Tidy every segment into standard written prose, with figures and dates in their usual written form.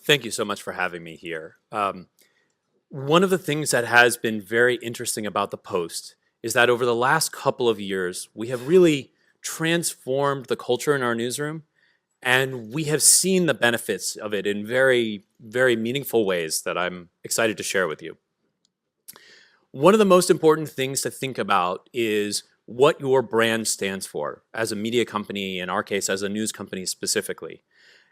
Thank you so much for having me here. One of the things that has been very interesting about the Post is that over the last couple of years, we have really transformed the culture in our newsroom, and we have seen the benefits of it in very, very meaningful ways that I'm excited to share with you. One of the most important things to think about is what your brand stands for as a media company, in our case, as a news company specifically.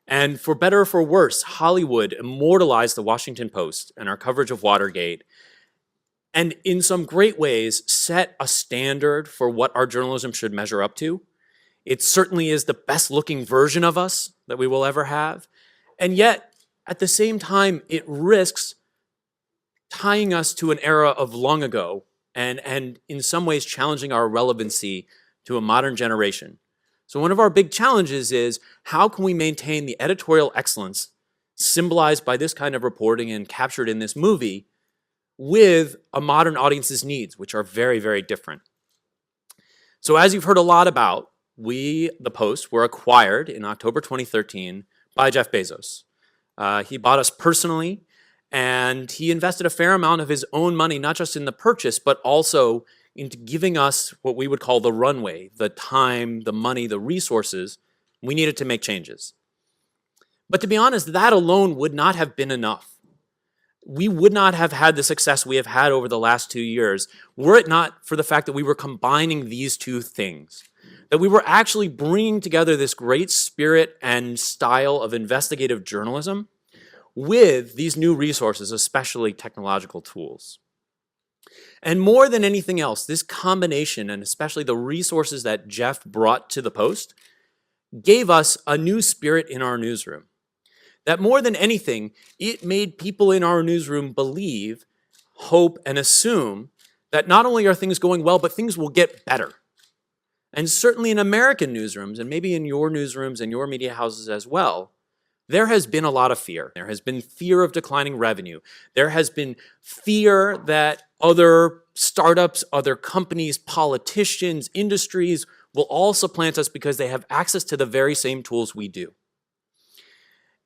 And for better or for worse, Hollywood immortalized the Washington Post and our coverage of Watergate, and in some great ways set a standard for what our journalism should measure up to. It certainly is the best looking version of us that we will ever have. And yet, at the same time, it risks tying us to an era of long ago and in some ways challenging our relevancy to a modern generation. So one of our big challenges is how can we maintain the editorial excellence symbolized by this kind of reporting and captured in this movie with a modern audience's needs, which are very, very different. So as you've heard a lot about, we, the Post, were acquired in October 2013 by Jeff Bezos. He bought us personally, and he invested a fair amount of his own money, not just in the purchase, but also into giving us what we would call the runway, the time, the money, the resources we needed to make changes. But to be honest, that alone would not have been enough. We would not have had the success we have had over the last 2 years were it not for the fact that we were combining these two things, that we were actually bringing together this great spirit and style of investigative journalism with these new resources, especially technological tools. And more than anything else, this combination, and especially the resources that Jeff brought to the Post, gave us a new spirit in our newsroom. That more than anything, it made people in our newsroom believe, hope, and assume that not only are things going well, but things will get better. And certainly in American newsrooms, and maybe in your newsrooms and your media houses as well, there has been a lot of fear. There has been fear of declining revenue. There has been fear that other startups, other companies, politicians, industries will all supplant us because they have access to the very same tools we do.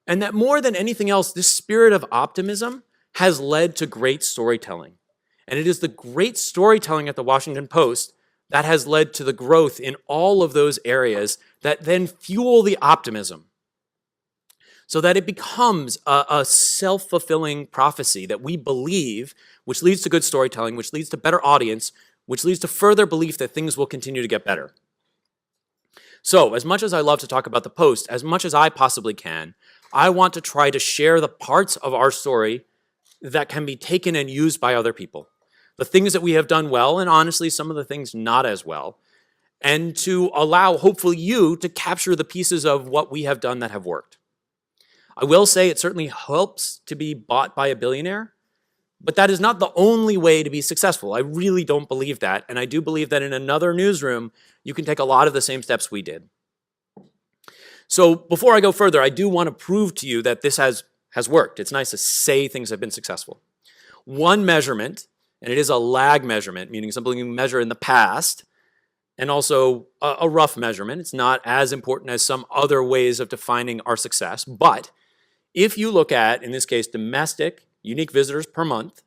And that more than anything else, this spirit of optimism has led to great storytelling. And it is the great storytelling at the Washington Post that has led to the growth in all of those areas that then fuel the optimism, so that it becomes a self-fulfilling prophecy that we believe, which leads to good storytelling, which leads to better audience, which leads to further belief that things will continue to get better. So, as much as I love to talk about the Post, as much as I possibly can, I want to try to share the parts of our story that can be taken and used by other people. The things that we have done well, and honestly, some of the things not as well, and to allow, hopefully, you to capture the pieces of what we have done that have worked. I will say it certainly helps to be bought by a billionaire, but that is not the only way to be successful. I really don't believe that, and I do believe that in another newsroom, you can take a lot of the same steps we did. So before I go further, I do want to prove to you that this has worked. It's nice to say things have been successful. One measurement, and it is a lag measurement, meaning something you measure in the past, and also a rough measurement. It's not as important as some other ways of defining our success, but if you look at, in this case, domestic unique visitors per month,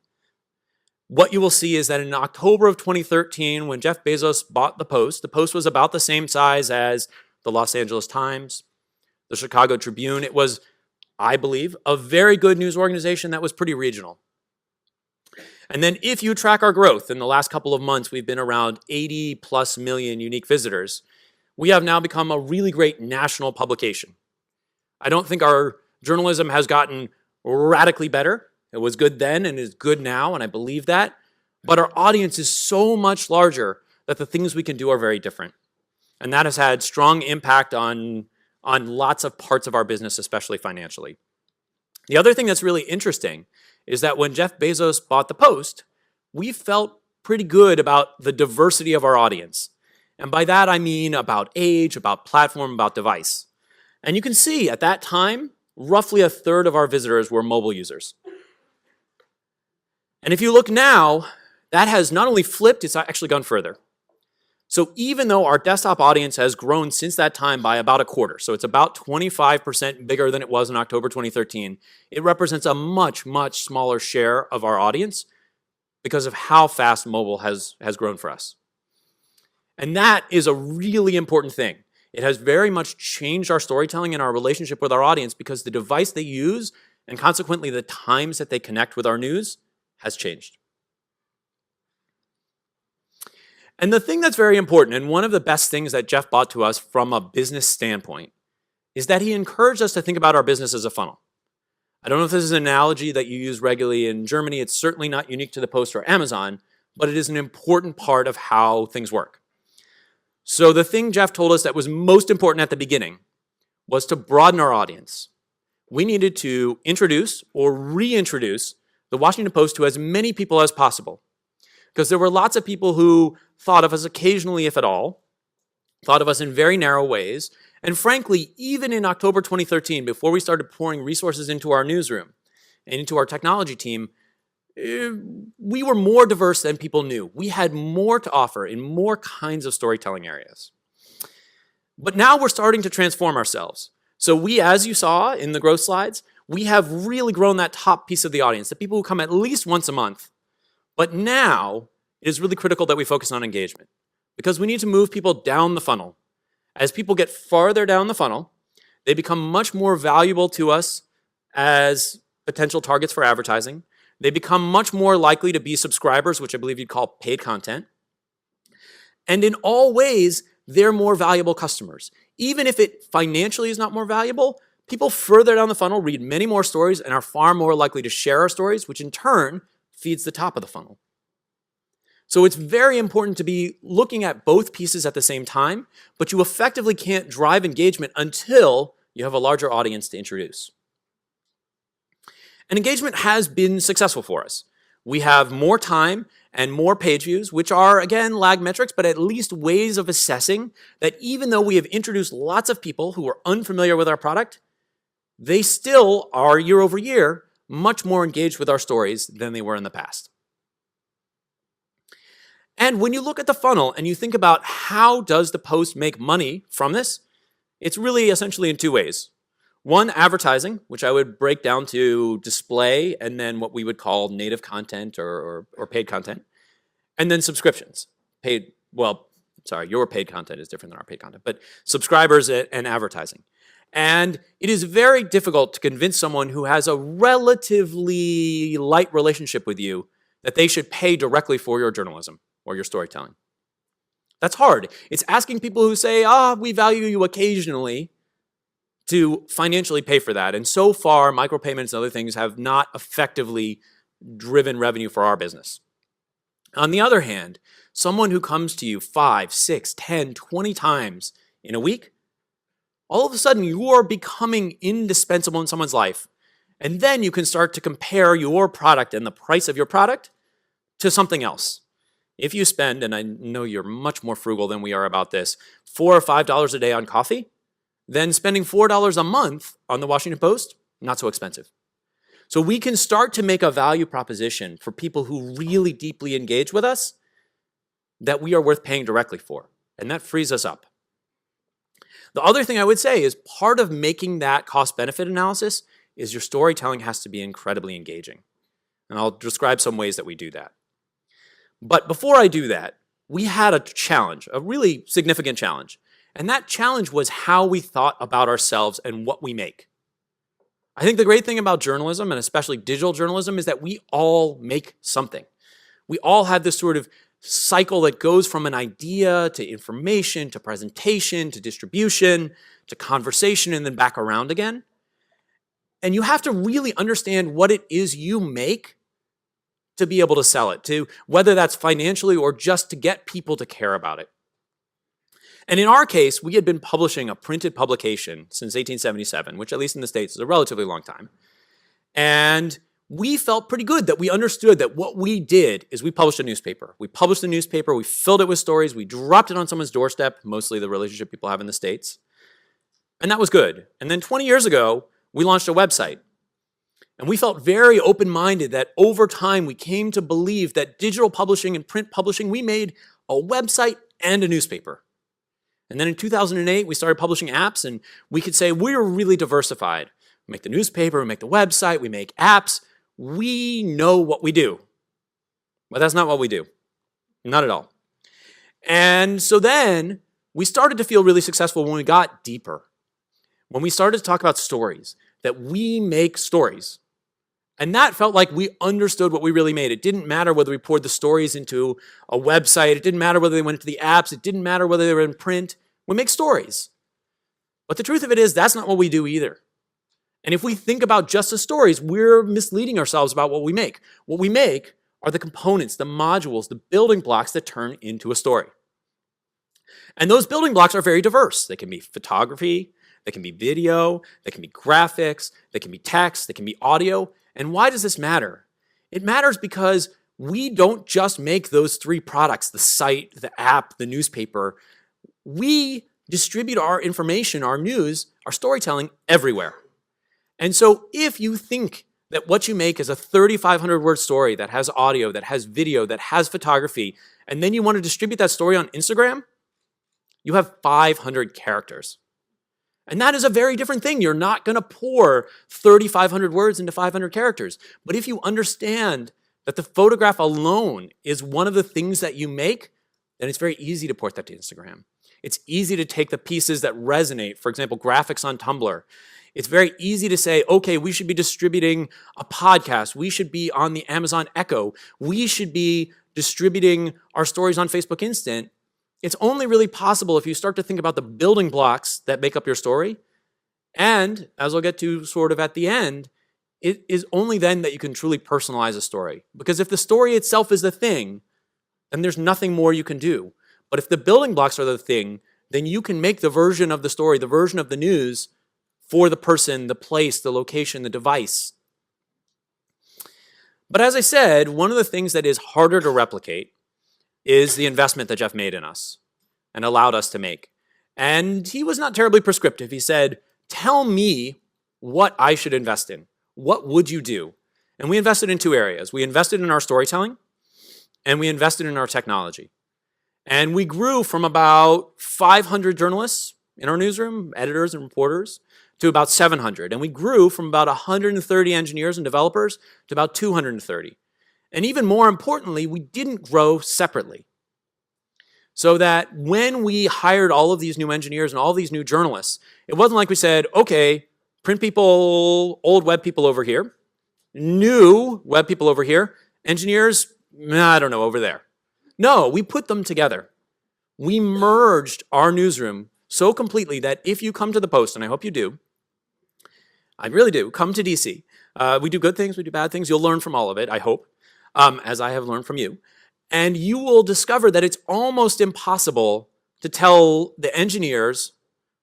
what you will see is that in October of 2013, when Jeff Bezos bought the Post was about the same size as the Los Angeles Times, the Chicago Tribune. It was, I believe, a very good news organization that was pretty regional. And then if you track our growth, in the last couple of months, we've been around 80 plus million unique visitors. We have now become a really great national publication. I don't think our journalism has gotten radically better. It was good then and is good now, and I believe that. But our audience is so much larger that the things we can do are very different. And that has had strong impact on lots of parts of our business, especially financially. The other thing that's really interesting is that when Jeff Bezos bought the Post, we felt pretty good about the diversity of our audience. And by that I mean about age, about platform, about device. And you can see at that time, roughly a third of our visitors were mobile users. And if you look now, that has not only flipped, it's actually gone further. So even though our desktop audience has grown since that time by about a quarter, so it's about 25% bigger than it was in October 2013, it represents a much, much smaller share of our audience because of how fast mobile has grown for us. And that is a really important thing. It has very much changed our storytelling and our relationship with our audience because the device they use and consequently the times that they connect with our news has changed. And the thing that's very important, and one of the best things that Jeff brought to us from a business standpoint, is that he encouraged us to think about our business as a funnel. I don't know if this is an analogy that you use regularly in Germany. It's certainly not unique to the Post or Amazon, but it is an important part of how things work. So the thing Jeff told us that was most important at the beginning was to broaden our audience. We needed to introduce or reintroduce the Washington Post to as many people as possible. Because there were lots of people who thought of us occasionally, if at all, thought of us in very narrow ways. And frankly, even in October 2013, before we started pouring resources into our newsroom and into our technology team, we were more diverse than people knew. We had more to offer in more kinds of storytelling areas. But now we're starting to transform ourselves. So we, as you saw in the growth slides, we have really grown that top piece of the audience, the people who come at least once a month. But now it is really critical that we focus on engagement because we need to move people down the funnel. As people get farther down the funnel, they become much more valuable to us as potential targets for advertising. They become much more likely to be subscribers, which I believe you'd call paid content. And in all ways, they're more valuable customers. Even if it financially is not more valuable, people further down the funnel read many more stories and are far more likely to share our stories, which in turn feeds the top of the funnel. So it's very important to be looking at both pieces at the same time, but you effectively can't drive engagement until you have a larger audience to introduce. And engagement has been successful for us. We have more time and more page views, which are, again, lag metrics, but at least ways of assessing that even though we have introduced lots of people who are unfamiliar with our product, they still are, year over year, much more engaged with our stories than they were in the past. And when you look at the funnel and you think about how does the Post make money from this, it's really essentially in two ways. One, advertising, which I would break down to display and then what we would call native content or paid content. And then subscriptions. Your paid content is different than our paid content, but subscribers and advertising. And it is very difficult to convince someone who has a relatively light relationship with you that they should pay directly for your journalism or your storytelling. That's hard. It's asking people who say, we value you occasionally, to financially pay for that. And so far, micropayments and other things have not effectively driven revenue for our business. On the other hand, someone who comes to you 5, 6, 10, 20 times in a week, all of a sudden you are becoming indispensable in someone's life. And then you can start to compare your product and the price of your product to something else. If you spend, and I know you're much more frugal than we are about this, $4 or $5 a day on coffee, then spending $4 a month on the Washington Post, not so expensive. So we can start to make a value proposition for people who really deeply engage with us that we are worth paying directly for, and that frees us up. The other thing I would say is part of making that cost-benefit analysis is your storytelling has to be incredibly engaging. And I'll describe some ways that we do that. But before I do that, we had a challenge, a really significant challenge. And that challenge was how we thought about ourselves and what we make. I think the great thing about journalism, and especially digital journalism, is that we all make something. We all have this sort of cycle that goes from an idea to information to presentation to distribution to conversation and then back around again. And you have to really understand what it is you make to be able to sell it, to whether that's financially or just to get people to care about it. And in our case, we had been publishing a printed publication since 1877, which at least in the States is a relatively long time. And we felt pretty good that we understood that what we did is we published a newspaper. We published a newspaper, we filled it with stories, we dropped it on someone's doorstep, mostly the relationship people have in the States. And that was good. And then 20 years ago, we launched a website. And we felt very open-minded that over time we came to believe that digital publishing and print publishing, we made a website and a newspaper. And then in 2008, we started publishing apps, and we could say we're really diversified. We make the newspaper, we make the website, we make apps. We know what we do. But that's not what we do. Not at all. And so then we started to feel really successful when we got deeper. When we started to talk about stories, that we make stories. And that felt like we understood what we really made. It didn't matter whether we poured the stories into a website. It didn't matter whether they went into the apps. It didn't matter whether they were in print. We make stories. But the truth of it is, that's not what we do either. And if we think about just the stories, we're misleading ourselves about what we make. What we make are the components, the modules, the building blocks that turn into a story. And those building blocks are very diverse. They can be photography, they can be video, they can be graphics, they can be text, they can be audio. And why does this matter? It matters because we don't just make those three products, the site, the app, the newspaper. We distribute our information, our news, our storytelling everywhere. And so if you think that what you make is a 3,500 word story that has audio, that has video, that has photography, and then you want to distribute that story on Instagram, you have 500 characters. And that is a very different thing. You're not going to pour 3,500 words into 500 characters. But if you understand that the photograph alone is one of the things that you make, then it's very easy to port that to Instagram. It's easy to take the pieces that resonate, for example, graphics on Tumblr. It's very easy to say, okay, we should be distributing a podcast. We should be on the Amazon Echo. We should be distributing our stories on Facebook Instant. It's only really possible if you start to think about the building blocks that make up your story. And as I'll get to sort of at the end, it is only then that you can truly personalize a story. Because if the story itself is the thing, then there's nothing more you can do. But if the building blocks are the thing, then you can make the version of the story, the version of the news for the person, the place, the location, the device. But as I said, one of the things that is harder to replicate is the investment that Jeff made in us and allowed us to make. And he was not terribly prescriptive. He said, tell me what I should invest in. What would you do? And we invested in two areas. We invested in our storytelling and we invested in our technology. And we grew from about 500 journalists in our newsroom, editors and reporters, to about 700. And we grew from about 130 engineers and developers to about 230. And even more importantly, we didn't grow separately. So that when we hired all of these new engineers and all these new journalists, it wasn't like we said, okay, print people, old web people over here, new web people over here, engineers, I don't know, over there. No, we put them together. We merged our newsroom so completely that if you come to the Post, and I hope you do, I really do, come to DC. We do good things, we do bad things. You'll learn from all of it, I hope. As I have learned from you. And you will discover that it's almost impossible to tell the engineers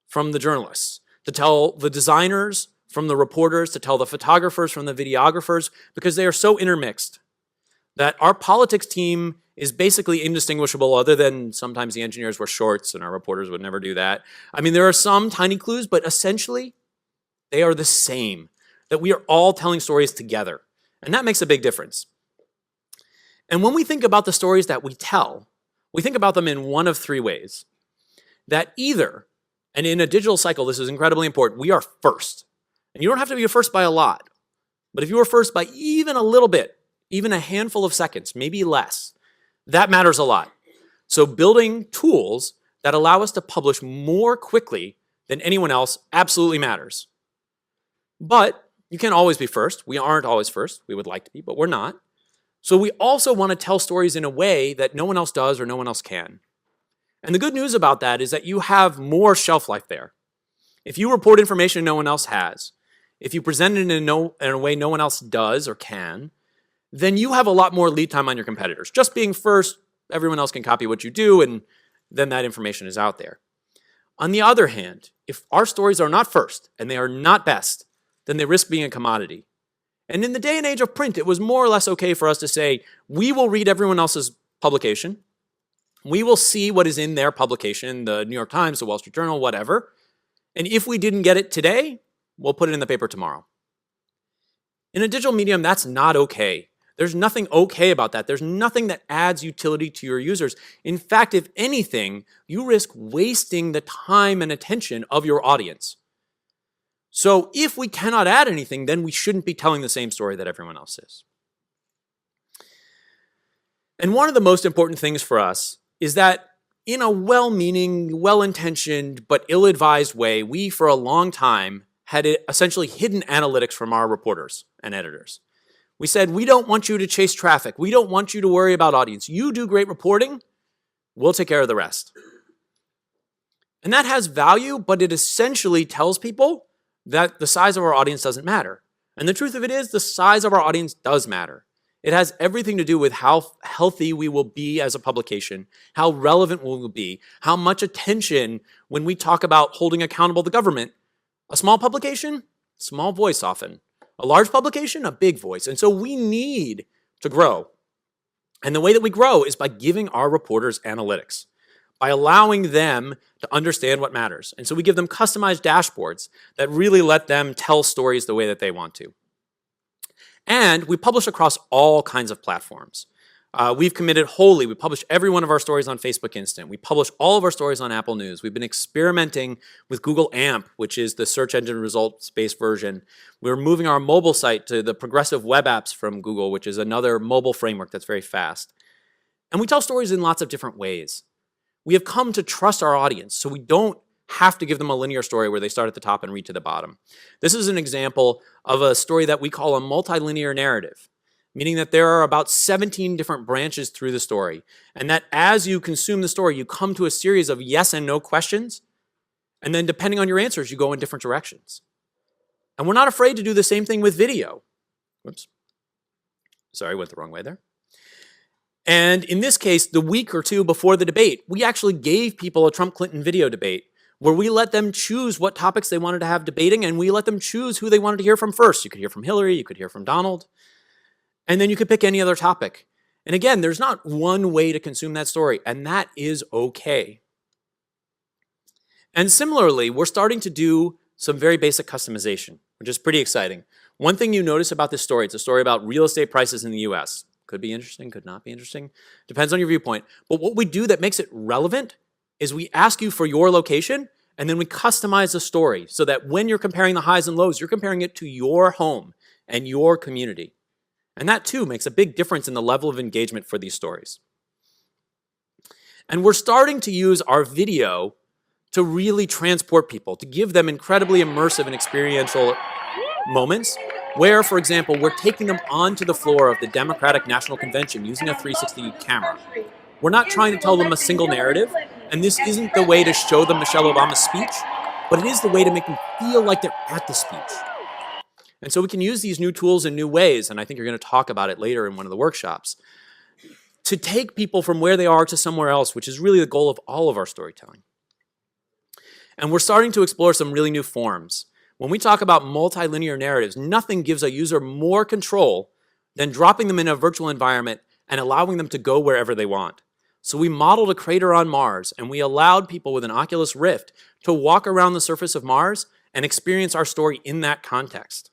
from the journalists, to tell the designers from the reporters, to tell the photographers from the videographers, because they are so intermixed that our politics team is basically indistinguishable, other than sometimes the engineers wear shorts and our reporters would never do that. I mean, there are some tiny clues, but essentially they are the same, that we are all telling stories together. And that makes a big difference. And when we think about the stories that we tell, we think about them in one of three ways. That either, and in a digital cycle, this is incredibly important, we are first. And you don't have to be first by a lot. But if you are first by even a little bit, even a handful of seconds, maybe less, that matters a lot. So building tools that allow us to publish more quickly than anyone else absolutely matters. But you can't always be first. We aren't always first. We would like to be, but we're not. So we also want to tell stories in a way that no one else does or no one else can. And the good news about that is that you have more shelf life there. If you report information no one else has, if you present it in a way no one else does or can, then you have a lot more lead time on your competitors. Just being first, everyone else can copy what you do, and then that information is out there. On the other hand, if our stories are not first and they are not best, then they risk being a commodity. And in the day and age of print, it was more or less okay for us to say, we will read everyone else's publication. We will see what is in their publication, the New York Times, the Wall Street Journal, whatever. And if we didn't get it today, we'll put it in the paper tomorrow. In a digital medium, that's not okay. There's nothing okay about that. There's nothing that adds utility to your users. In fact, if anything, you risk wasting the time and attention of your audience. So if we cannot add anything, then we shouldn't be telling the same story that everyone else is. And one of the most important things for us is that in a well-meaning, well-intentioned, but ill-advised way, we for a long time had essentially hidden analytics from our reporters and editors. We said, we don't want you to chase traffic. We don't want you to worry about audience. You do great reporting. We'll take care of the rest. And that has value, but it essentially tells people that the size of our audience doesn't matter. And the truth of it is, the size of our audience does matter. It has everything to do with how healthy we will be as a publication, how relevant we will be, how much attention when we talk about holding accountable the government. A small publication, small voice often. A large publication, a big voice. And so we need to grow. And the way that we grow is by giving our reporters analytics, by allowing them to understand what matters. And so we give them customized dashboards that really let them tell stories the way that they want to. And we publish across all kinds of platforms. We've committed wholly. We publish every one of our stories on Facebook Instant. We publish all of our stories on Apple News. We've been experimenting with Google AMP, which is the search engine results-based version. We're moving our mobile site to the progressive web apps from Google, which is another mobile framework that's very fast. And we tell stories in lots of different ways. We have come to trust our audience, so we don't have to give them a linear story where they start at the top and read to the bottom. This is an example of a story that we call a multilinear narrative, meaning that there are about 17 different branches through the story, and that as you consume the story, you come to a series of yes and no questions, and then depending on your answers, you go in different directions. And we're not afraid to do the same thing with video. Whoops. Sorry, went the wrong way there. And in this case, the week or two before the debate, we actually gave people a Trump-Clinton video debate where we let them choose what topics they wanted to have debating, and we let them choose who they wanted to hear from first. You could hear from Hillary, you could hear from Donald, and then you could pick any other topic. And again, there's not one way to consume that story, and that is okay. And similarly, we're starting to do some very basic customization, which is pretty exciting. One thing you notice about this story, it's a story about real estate prices in the US. Could be interesting, could not be interesting. Depends on your viewpoint. But what we do that makes it relevant is we ask you for your location, and then we customize the story so that when you're comparing the highs and lows, you're comparing it to your home and your community. And that too makes a big difference in the level of engagement for these stories. And we're starting to use our video to really transport people, to give them incredibly immersive and experiential moments where, for example, we're taking them onto the floor of the Democratic National Convention using a 360 camera. We're not trying to tell them a single narrative, and this isn't the way to show them Michelle Obama's speech, but it is the way to make them feel like they're at the speech. And so we can use these new tools in new ways, and I think you're going to talk about it later in one of the workshops, to take people from where they are to somewhere else, which is really the goal of all of our storytelling. And we're starting to explore some really new forms. When we talk about multilinear narratives, nothing gives a user more control than dropping them in a virtual environment and allowing them to go wherever they want. So we modeled a crater on Mars, and we allowed people with an Oculus Rift to walk around the surface of Mars and experience our story in that context.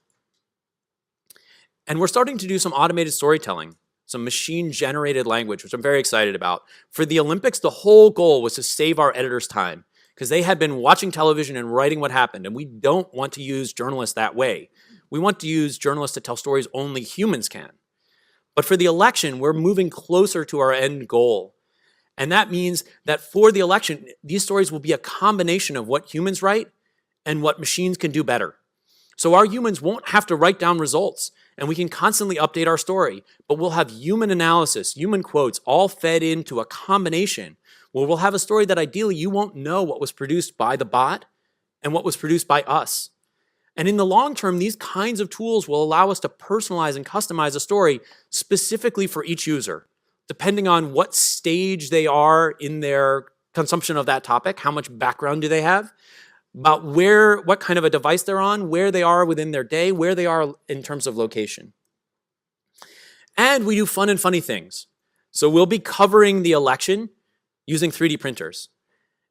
And we're starting to do some automated storytelling, some machine-generated language, which I'm very excited about. For the Olympics, the whole goal was to save our editors time, because they had been watching television and writing what happened, and we don't want to use journalists that way. We want to use journalists to tell stories only humans can. But for the election, we're moving closer to our end goal. And that means that for the election, these stories will be a combination of what humans write and what machines can do better. So our humans won't have to write down results, and we can constantly update our story, but we'll have human analysis, human quotes, all fed into a combination where we'll have a story that ideally you won't know what was produced by the bot and what was produced by us. And in the long term, these kinds of tools will allow us to personalize and customize a story specifically for each user, depending on what stage they are in their consumption of that topic, how much background do they have, about what kind of a device they're on, where they are within their day, where they are in terms of location. And we do fun and funny things. So we'll be covering the election using 3D printers.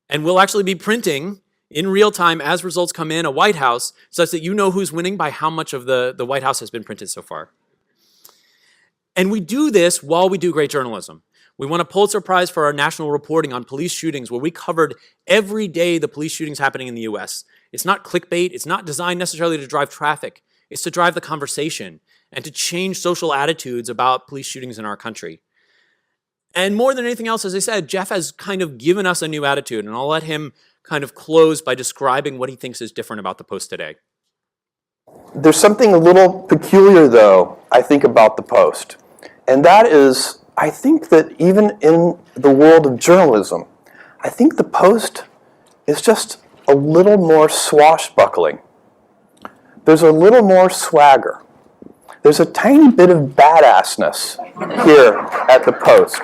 And we'll actually be printing in real time as results come in a White House such that you know who's winning by how much of the White House has been printed so far. And we do this while we do great journalism. We won a Pulitzer Prize for our national reporting on police shootings, where we covered every day the police shootings happening in the US. It's not clickbait. It's not designed necessarily to drive traffic. It's to drive the conversation and to change social attitudes about police shootings in our country. And more than anything else, as I said, Jeff has kind of given us a new attitude, and I'll let him kind of close by describing what he thinks is different about the Post today. There's something a little peculiar, though, I think, about the Post. And that is, I think that even in the world of journalism, I think the Post is just a little more swashbuckling. There's a little more swagger. There's a tiny bit of badassness here at the Post.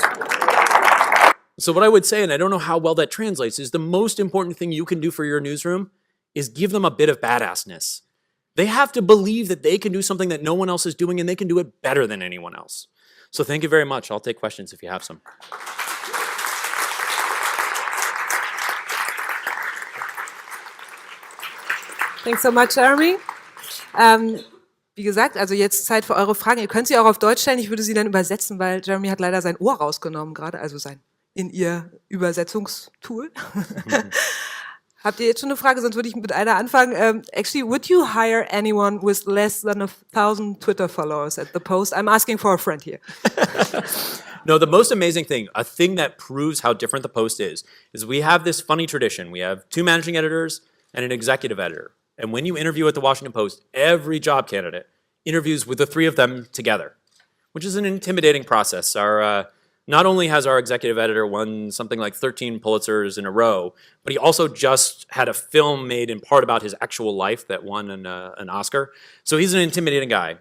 So what I would say, and I don't know how well that translates, is the most important thing you can do for your newsroom is give them a bit of badassness. They have to believe that they can do something that no one else is doing, and they can do it better than anyone else. So thank you very much. I'll take questions if you have some. Thanks so much, Jeremy. Wie gesagt, also jetzt Zeit für eure Fragen. Ihr könnt sie auch auf Deutsch stellen. Ich würde sie dann übersetzen, weil Jeremy hat leider sein Ohr rausgenommen gerade, also sein In-Ear-Übersetzungstool. Habt ihr jetzt schon eine Frage? Sonst würde ich mit einer anfangen. Actually, would you hire anyone with less than 1,000 Twitter followers at the Post? I'm asking for a friend here. No, the most amazing thing, a thing that proves how different the Post is we have this funny tradition. We have 2 managing editors and an executive editor. And when you interview at the Washington Post, every job candidate interviews with the 3 of them together, which is an intimidating process. Not only has our executive editor won something like 13 Pulitzers in a row, but he also just had a film made in part about his actual life that won an Oscar. So he's an intimidating guy.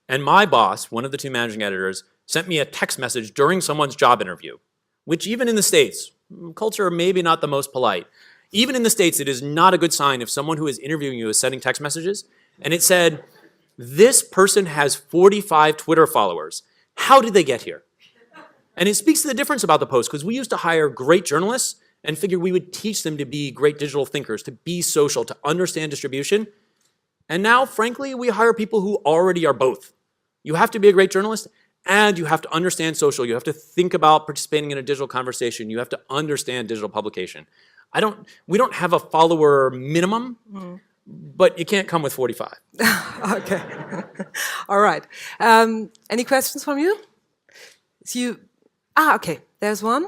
And my boss, one of the 2 managing editors, sent me a text message during someone's job interview, which even in the States, culture maybe not the most polite, even in the States, it is not a good sign if someone who is interviewing you is sending text messages. And it said, this person has 45 Twitter followers. How did they get here? And it speaks to the difference about the Post, because we used to hire great journalists and figured we would teach them to be great digital thinkers, to be social, to understand distribution. And now, frankly, we hire people who already are both. You have to be a great journalist, and you have to understand social. You have to think about participating in a digital conversation. You have to understand digital publication. We don't have a follower minimum, but you can't come with 45. Okay. All right. Any questions from you? Okay. There's one.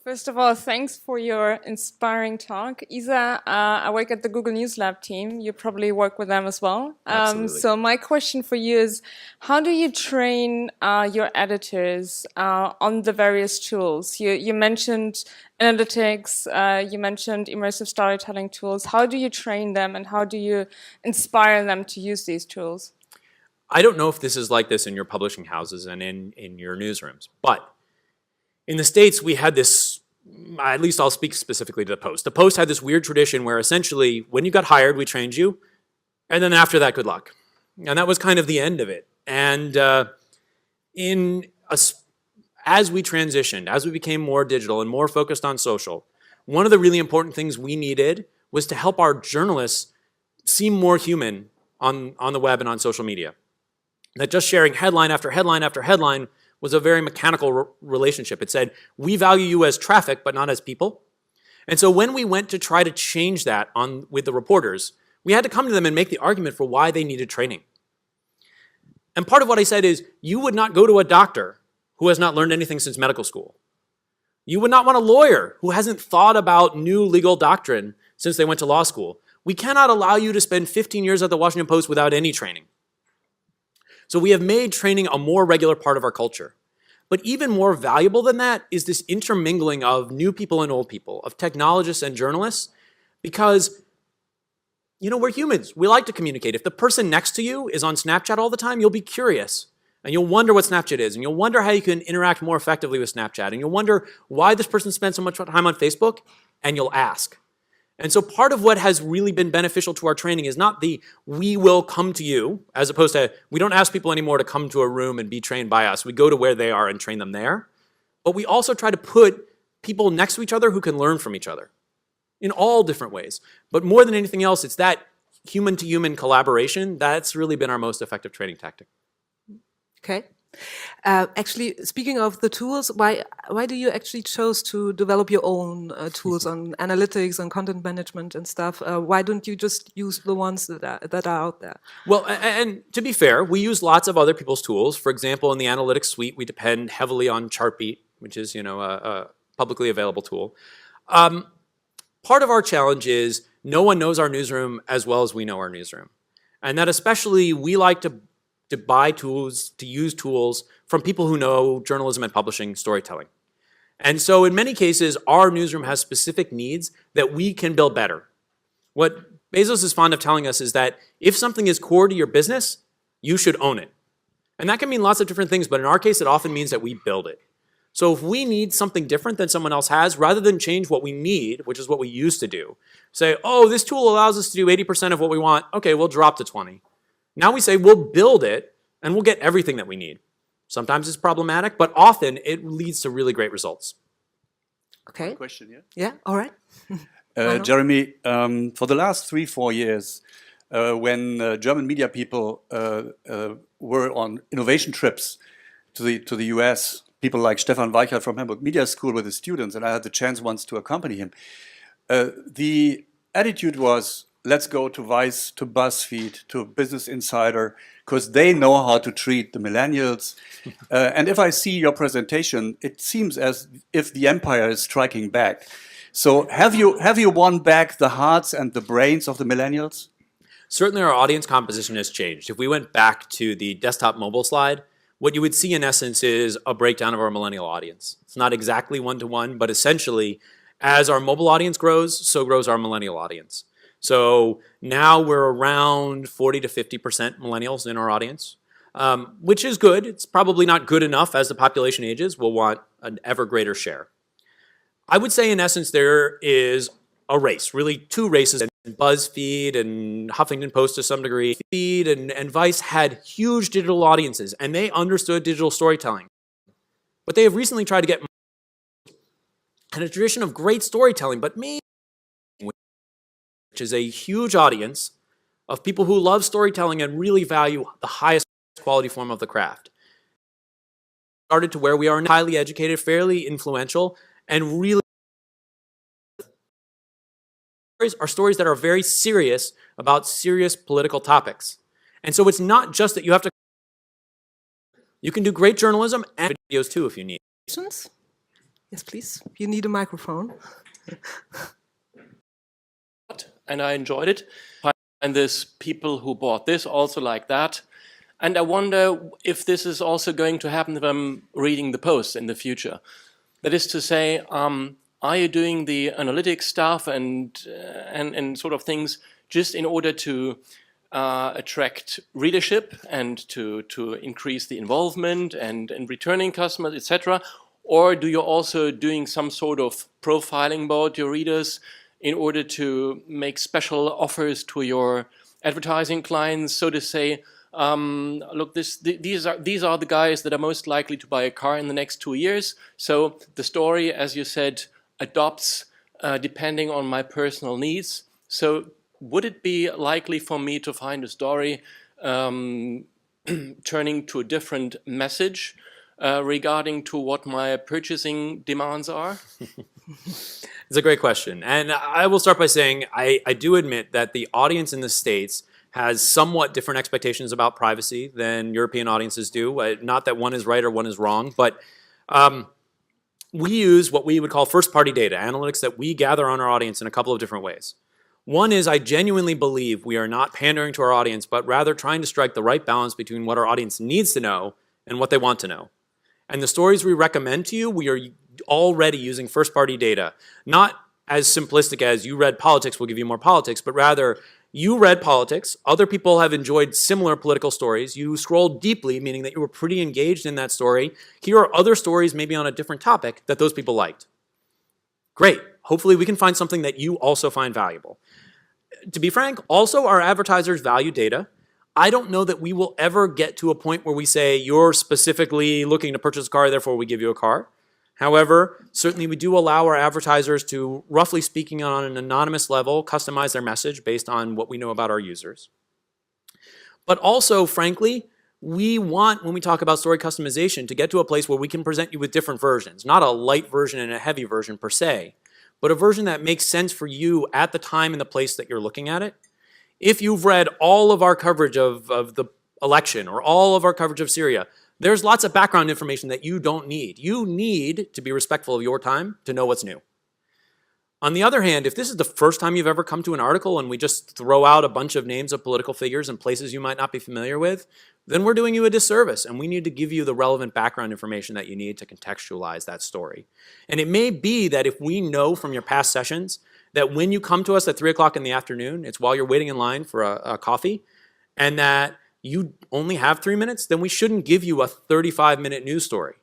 First of all, thanks for your inspiring talk. Isa, I work at the Google News Lab team. You probably work with them as well. Absolutely. So my question for you is, how do you train your editors on the various tools? You mentioned analytics, you mentioned immersive storytelling tools. How do you train them, and how do you inspire them to use these tools? I don't know if this is like this in your publishing houses and in your newsrooms, but in the States, we had this, at least I'll speak specifically to the Post. The Post had this weird tradition where essentially when you got hired, we trained you, and then after that, good luck. And that was kind of the end of it. And as we transitioned, as we became more digital and more focused on social, one of the really important things we needed was to help our journalists seem more human on the web and on social media. That just sharing headline after headline after headline was a very mechanical relationship. It said, we value you as traffic, but not as people. And so when we went to try to change that with the reporters, we had to come to them and make the argument for why they needed training. And part of what I said is, you would not go to a doctor who has not learned anything since medical school. You would not want a lawyer who hasn't thought about new legal doctrine since they went to law school. We cannot allow you to spend 15 years at the Washington Post without any training. So we have made training a more regular part of our culture. But even more valuable than that is this intermingling of new people and old people, of technologists and journalists, because, we're humans. We like to communicate. If the person next to you is on Snapchat all the time, you'll be curious. And you'll wonder what Snapchat is. And you'll wonder how you can interact more effectively with Snapchat. And you'll wonder why this person spends so much time on Facebook. And you'll ask. And so part of what has really been beneficial to our training is not we will come to you, as opposed to we don't ask people anymore to come to a room and be trained by us. We go to where they are and train them there. But we also try to put people next to each other who can learn from each other in all different ways. But more than anything else, it's that human-to-human collaboration, that's really been our most effective training tactic. Okay. Actually, speaking of the tools, why do you actually chose to develop your own tools on analytics and content management and stuff? Why don't you just use the ones that are out there? Well, and to be fair, we use lots of other people's tools. For example, in the analytics suite, we depend heavily on Chartbeat, which is a publicly available tool. Part of our challenge is no one knows our newsroom as well as we know our newsroom, and that especially we like to buy tools, to use tools from people who know journalism and publishing storytelling. And so in many cases, our newsroom has specific needs that we can build better. What Bezos is fond of telling us is that if something is core to your business, you should own it. And that can mean lots of different things, but in our case, it often means that we build it. So if we need something different than someone else has, rather than change what we need, which is what we used to do, say, oh, this tool allows us to do 80% of what we want, okay, we'll drop to 20. Now we say we'll build it and we'll get everything that we need. Sometimes it's problematic, but often it leads to really great results. Okay. Question, yeah? Yeah, all right. Jeremy, for the last 3-4 years, when German media people were on innovation trips to the US, people like Stefan Weichert from Hamburg Media School with his students, and I had the chance once to accompany him, the attitude was, let's go to Vice, to BuzzFeed, to Business Insider, because they know how to treat the millennials. And if I see your presentation, it seems as if the empire is striking back. So have you won back the hearts and the brains of the millennials? Certainly our audience composition has changed. If we went back to the desktop mobile slide, what you would see in essence is a breakdown of our millennial audience. It's not exactly one-to-one, but essentially as our mobile audience grows, so grows our millennial audience. So now we're around 40 to 50% millennials in our audience, which is good. It's probably not good enough as the population ages. We'll want an ever greater share. I would say in essence there is a race, really two races. BuzzFeed and Huffington Post to some degree, Feed and Vice had huge digital audiences and they understood digital storytelling. But they have recently tried to get and a tradition of great storytelling, but maybe which is a huge audience of people who love storytelling and really value the highest quality form of the craft. Started to where we are highly educated, fairly influential, and really are stories that are very serious about serious political topics. And so it's not just that you can do great journalism and videos too if you need. Yes, please. You need a microphone. And I enjoyed it. And there's people who bought this also like that. And I wonder if this is also going to happen if I'm reading the post in the future. That is to say, are you doing the analytics stuff and sort of things just in order to attract readership and to increase the involvement and returning customers, etc.? Or do you also doing some sort of profiling about your readers in order to make special offers to your advertising clients, so to say, look, these are the guys that are most likely to buy a car in the next 2 years. So the story, as you said, adopts depending on my personal needs. So would it be likely for me to find a story turning to a different message regarding to what my purchasing demands are? It's a great question. And I will start by saying I do admit that the audience in the States has somewhat different expectations about privacy than European audiences do. Not that one is right or one is wrong, but we use what we would call first-party data, analytics that we gather on our audience in a couple of different ways. One is I genuinely believe we are not pandering to our audience, but rather trying to strike the right balance between what our audience needs to know and what they want to know. And the stories we recommend to you, we are already using first-party data, not as simplistic as you read politics, we'll give you more politics, but rather you read politics, other people have enjoyed similar political stories, you scrolled deeply, meaning that you were pretty engaged in that story. Here are other stories maybe on a different topic that those people liked. Great. Hopefully we can find something that you also find valuable. To be frank, also our advertisers value data. I don't know that we will ever get to a point where we say you're specifically looking to purchase a car, therefore we give you a car. However, certainly we do allow our advertisers to, roughly speaking, on an anonymous level, customize their message based on what we know about our users. But also, frankly, we want, when we talk about story customization, to get to a place where we can present you with different versions, not a light version and a heavy version per se, but a version that makes sense for you at the time and the place that you're looking at it. If you've read all of our coverage of the election or all of our coverage of Syria, there's lots of background information that you don't need. You need to be respectful of your time to know what's new. On the other hand, if this is the first time you've ever come to an article and we just throw out a bunch of names of political figures and places you might not be familiar with, then we're doing you a disservice, and we need to give you the relevant background information that you need to contextualize that story. And it may be that if we know from your past sessions that when you come to us at 3 o'clock in the afternoon, it's while you're waiting in line for a coffee, and that you only have 3 minutes, then we shouldn't give you a 35-minute news story.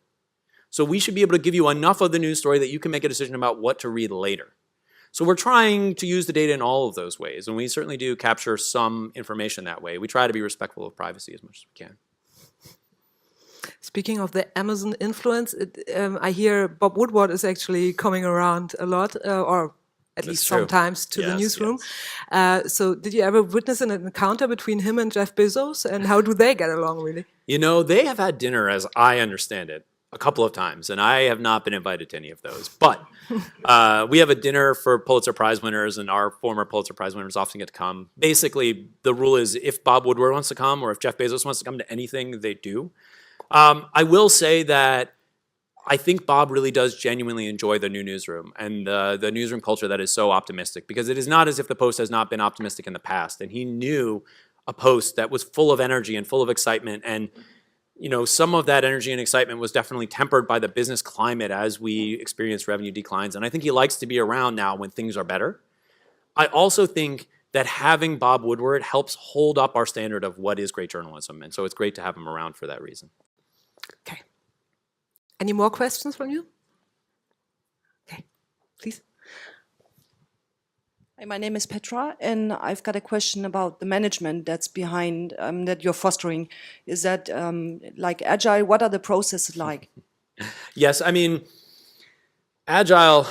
So we should be able to give you enough of the news story that you can make a decision about what to read later. So we're trying to use the data in all of those ways, and we certainly do capture some information that way. We try to be respectful of privacy as much as we can. Speaking of the Amazon influence, I hear Bob Woodward is actually coming around a lot, or at least true. sometimes, to the Yes, newsroom. So did you ever witness an encounter between him and Jeff Bezos, and how do they get along, really? You know, they have had dinner, as I understand it, a couple of times, and I have not been invited to any of those. But we have a dinner for Pulitzer Prize winners, and our former Pulitzer Prize winners often get to come. Basically, the rule is if Bob Woodward wants to come or if Jeff Bezos wants to come to anything, they do. I will say that I think Bob really does genuinely enjoy the new newsroom and the newsroom culture that is so optimistic, because it is not as if the Post has not been optimistic in the past. And he knew a Post that was full of energy and full of excitement, and you know, some of that energy and excitement was definitely tempered by the business climate as we experienced revenue declines. And I think he likes to be around now when things are better. I also think that having Bob Woodward helps hold up our standard of what is great journalism. And so it's great to have him around for that reason. Okay. Any more questions from you? Okay, please. Hi, my name is Petra, and I've got a question about the management that's behind, that you're fostering. Is that like agile? What are the processes like? Yes, I mean, agile,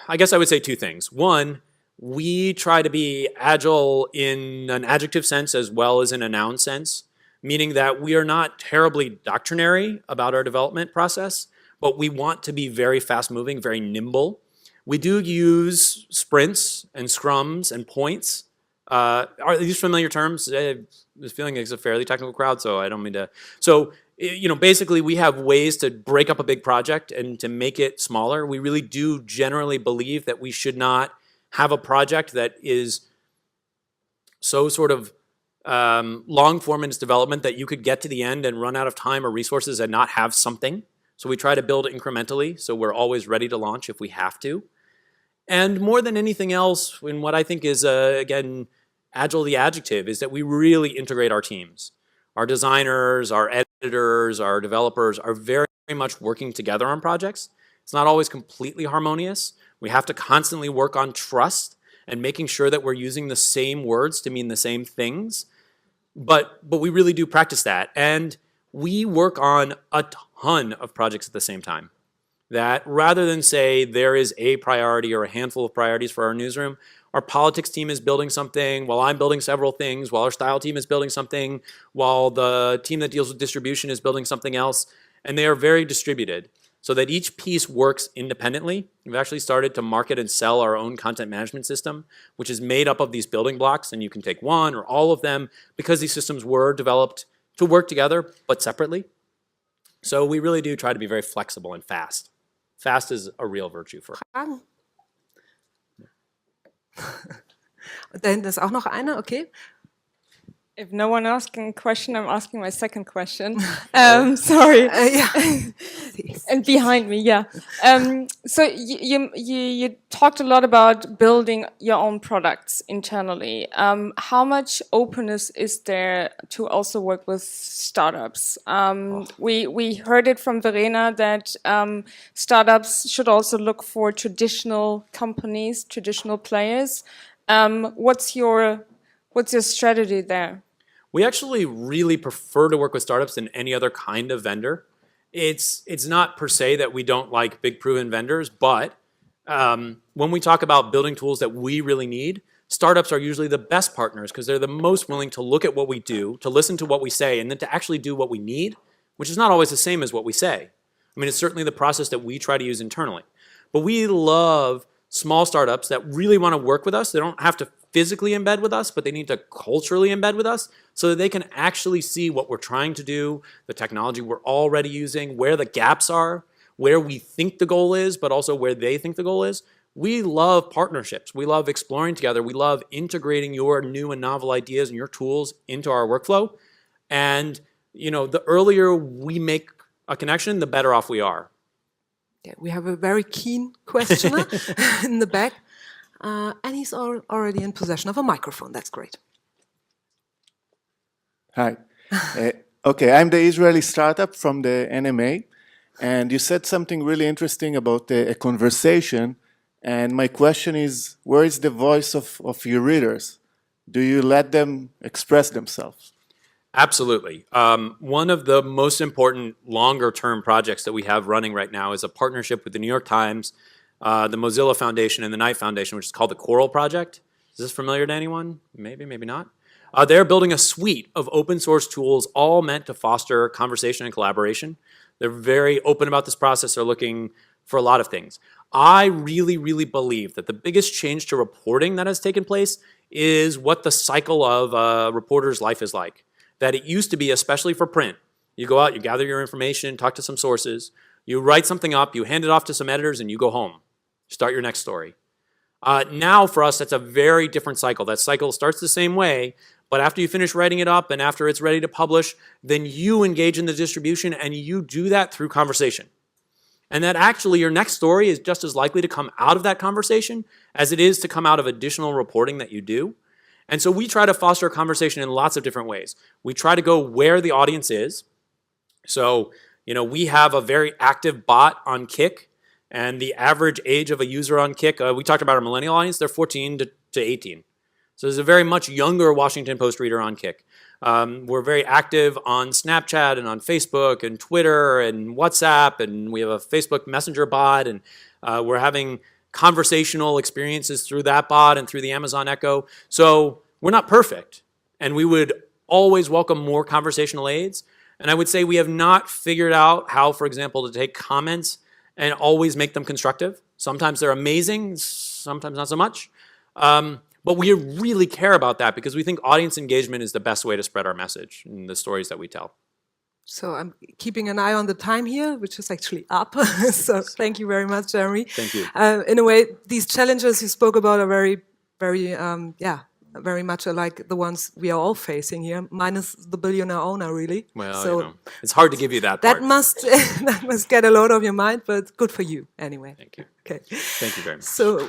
I guess I would say two things. One, we try to be agile in an adjective sense as well as in a noun sense, meaning that we are not terribly doctrinary about our development process, but we want to be very fast-moving, very nimble. We do use sprints and scrums and points. Are these familiar terms? I was feeling it's a fairly technical crowd, so I don't mean to. So, you know, basically we have ways to break up a big project and to make it smaller. We really do generally believe that we should not have a project that is so sort of long form in its development that you could get to the end and run out of time or resources and not have something. So we try to build incrementally, so we're always ready to launch if we have to. And more than anything else, in what I think is, again, agile the adjective, is that we really integrate our teams. Our designers, our editors, our developers are very much working together on projects. It's not always completely harmonious. We have to constantly work on trust and making sure that we're using the same words to mean the same things. But we really do practice that. And we work on a ton of projects at the same time. That rather than say there is a priority or a handful of priorities for our newsroom, our politics team is building something, while I'm building several things, while our style team is building something, while the team that deals with distribution is building something else, and they are very distributed so that each piece works independently. We've actually started to market and sell our own content management system, which is made up of these building blocks, and you can take one or all of them because these systems were developed to work together but separately. So we really do try to be very flexible and fast. Fast is a real virtue for us. Fragen? Da hinten ist auch noch eine, okay. If no one asking a question, I'm asking my second question. Sorry. Yeah. And behind me, yeah. So you talked a lot about building your own products internally. How much openness is there to also work with startups? We heard it from Verena that startups should also look for traditional companies, traditional players. What's your strategy there? We actually really prefer to work with startups than any other kind of vendor. it's not per se that we don't like big proven vendors, but when we talk about building tools that we really need, startups are usually the best partners because they're the most willing to look at what we do, to listen to what we say, and then to actually do what we need, which is not always the same as what we say. I mean, it's certainly the process that we try to use internally. But we love small startups that really want to work with us. They don't have to physically embed with us, but they need to culturally embed with us so that they can actually see what we're trying to do, the technology we're already using, where the gaps are, where we think the goal is, but also where they think the goal is. We love partnerships. We love exploring together. We love integrating your new and novel ideas and your tools into our workflow. And the earlier we make a connection, the better off we are. Yeah, we have a very keen questioner in the back, and he's already in possession of a microphone. That's great. Hi. Okay, I'm the Israeli startup from the NMA, and you said something really interesting about a conversation, and my question is, where is the voice of your readers? Do you let them express themselves? Absolutely. One of the most important longer-term projects that we have running right now is a partnership with the New York Times, the Mozilla Foundation, and the Knight Foundation, which is called the Coral Project. Is this familiar to anyone? Maybe, maybe not. They're building a suite of open source tools all meant to foster conversation and collaboration. They're very open about this process. They're looking for a lot of things. I really, really believe that the biggest change to reporting that has taken place is what the cycle of a reporter's life is like. That it used to be, especially for print, you go out, you gather your information, talk to some sources, you write something up, you hand it off to some editors, and you go home. Start your next story. Now, for us, that's a very different cycle. That cycle starts the same way, but after you finish writing it up and after it's ready to publish, then you engage in the distribution, and you do that through conversation. And that actually your next story is just as likely to come out of that conversation as it is to come out of additional reporting that you do. And so we try to foster a conversation in lots of different ways. We try to go where the audience is. So, we have a very active bot on Kik, and the average age of a user on Kik, we talked about our millennial audience, they're 14 to 18. So there's a very much younger Washington Post reader on Kik. We're very active on Snapchat and on Facebook and Twitter and WhatsApp, and we have a Facebook Messenger bot, and we're having conversational experiences through that bot and through the Amazon Echo. So we're not perfect, and we would always welcome more conversational aids. And I would say we have not figured out how, for example, to take comments and always make them constructive. Sometimes they're amazing, sometimes not so much. But we really care about that because we think audience engagement is the best way to spread our message and the stories that we tell. So I'm keeping an eye on the time here, which is actually up. So thank you very much, Jeremy. Thank you. In a way, these challenges you spoke about are very, very, very much like the ones we are all facing here, minus the billionaire owner, really. Well, so it's hard to give you that part. That must get a load of your mind, but good for you anyway. Thank you. Okay. Thank you very much. So.